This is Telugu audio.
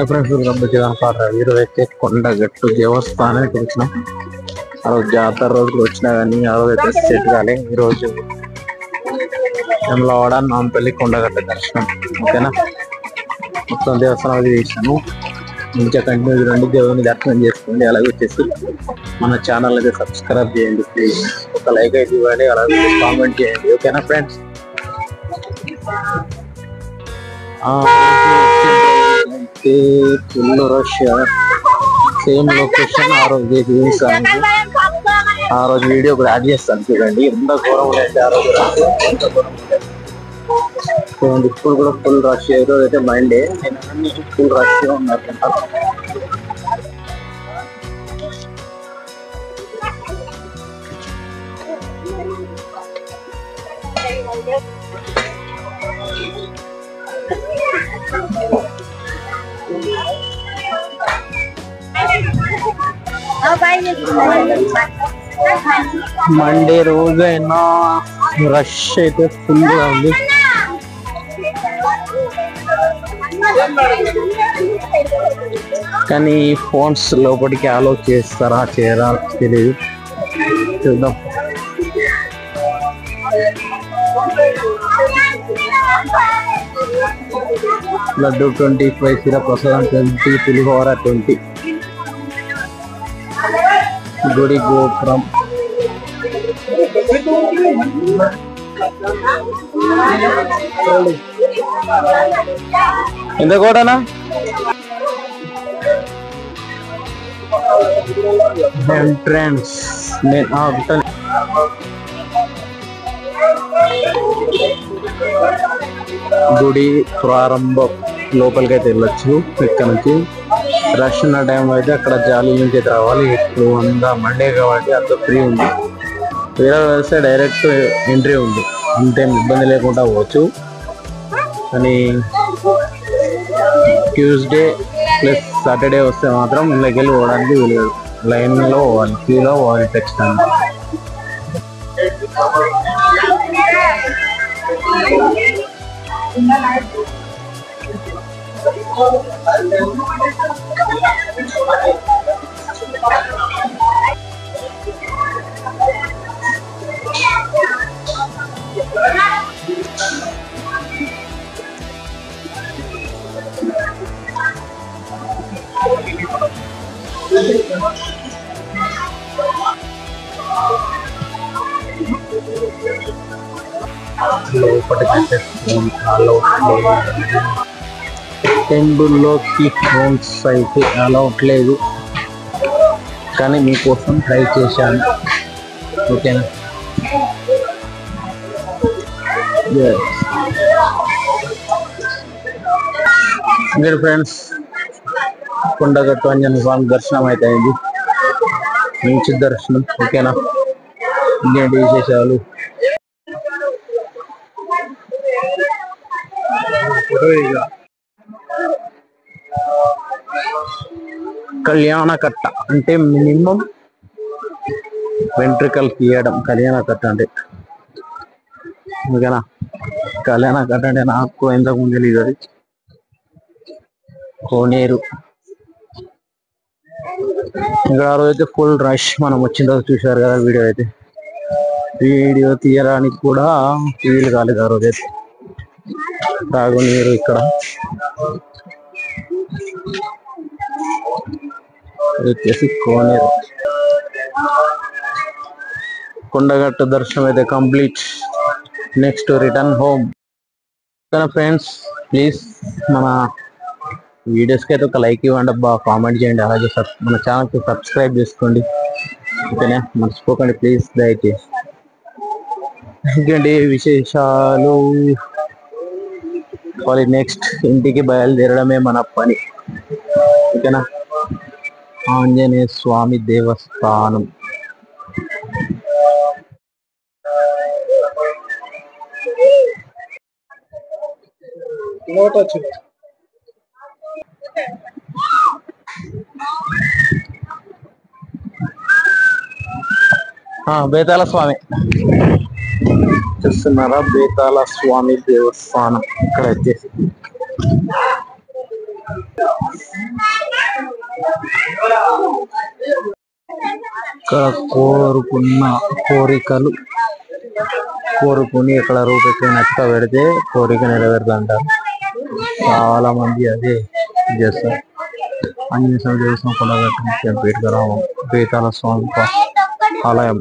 ఫ్రెండ్స్ ఈరోజైతే కొండగట్టు దేవస్థానానికి వచ్చినాం. ఆ రోజు జాతర రోజులు వచ్చినా కానీ ఆ రోజు అయితే సెట్ కాలే. ఈరోజు వెమ్లవాడ నాంపల్లి కొండగట్టు దర్శనం. ఓకేనా, మొత్తం దేవస్థానం అది చేసినాము. మంచిగా కంటిన్యూ రండి, దేవుని దర్శనం చేసుకోండి. అలాగే వచ్చేసి మన ఛానల్ అయితే సబ్స్క్రైబ్ చేయండి ప్లీజ్. ఒక లైక్ అయితే ఇవ్వండి, అలాగే కామెంట్ చేయండి. ఓకేనా friends. Full rush, same location. ఆ రోజు ఆ రోజు వీడియో కూడా యాడ్ చేస్తాను చూడండి. ఎంత ఘోరం ఉండేది ఆ రోజు. ఇప్పుడు కూడా ఫుల్ రష్. ఏ రోజు అయితే మండే, ఫుల్ రష్ ఉన్నట్టు. మండే రోజు అయినా రష్ అయితే ఫుల్ గా ఉంది. కానీ ఫోన్స్ లోపలికి అలో చేస్తారా చేయరా తెలియదు, చూద్దాం. లడ్డు 25, శిర ప్రసాదం 20, పులిహోర 20. గుడి గోపురం ఎంత కూడానా? ఎంట్రన్స్ గుడి ప్రారంభం. లోపలికి అయితే వెళ్ళొచ్చు ఇక్కడ నుంచి. రష్ ఉన్న టైం అయితే అక్కడ జాలి నుంచి అయితే రావాలి. ఇప్పుడు మండే కాబట్టి అంత ఫ్రీ ఉంది. వేరే వస్తే డైరెక్ట్ ఎంట్రీ ఉంది, అంతేం ఇబ్బంది లేకుండా పోవచ్చు. కానీ ట్యూస్డే ప్లస్ సాటర్డే వస్తే మాత్రం ఇళ్ళకి వెళ్ళి పోవడానికి వీలు. లైన్లో పోవాలి, క్యూలో పోవాలి ఖచ్చితంగా. టెంపుల్లోకి ఫోన్స్ అయితే అలౌట్ లేదు, కానీ మీకోసం ట్రై చేశాను. ఓకేనా. మీరు ఫ్రెండ్స్, కొండగట్టు ఆంజనేయ స్వామి దర్శనం అయితే అయింది. మంచి దర్శనం. ఓకేనా. ఇంకేంటి విశేషాలు? కళ్యాణకట్ట అంటే మినిమం వెంట్రికల్ తీయడం కళ్యాణకట్ట అంటే. ఓకేనా. కళ్యాణకట్ట అంటే నాకు ఇంతకుముందు తెలియదు. అది కోనేరు. ఇక్కడ ఆ రోజు అయితే ఫుల్ రష్. మనం వచ్చిన రోజు చూసారు కదా వీడియో అయితే. వీడియో తీయడానికి కూడా వీలు కాలేదు ఆ రోజు అయితే. తాగునీరు ఇక్కడ వచ్చేసి కోనేరు. కొండగట్టు దర్శనం అయితే complete. Next return home. Friends please మన వీడియోస్కి అయితే ఒక లైక్ ఇవ్వండి అబ్బా, కామెంట్ చేయండి, అలాగే మన ఛానల్కి సబ్స్క్రైబ్ చేసుకోండి. ఓకేనా, మర్చిపోకండి ప్లీజ్ దయచేసి. ఇంకేంటి విశేషాలు? మరి నెక్స్ట్ ఇంటికి బయలుదేరడమే మన పని. ఓకేనా. ఆంజనేయ స్వామి దేవస్థానం. బేతాళ స్వామి చూస్తున్నారా? బేతాళ స్వామి దేవస్థానం ఇక్కడ వచ్చేసి ఇక్కడ కోరుకున్న కోరికలు కోరుకుని ఇక్కడ రూపాయి నచ్చ పెడితే కోరిక నెరవేరుతుంటారు. చాలా మంది అదే చేస్తారు. ఆంజనేయ స్వామి దేవస్థానం కొండగట్టు పీఠ గ్రామం, పీతాల స్వామి ఆలయం.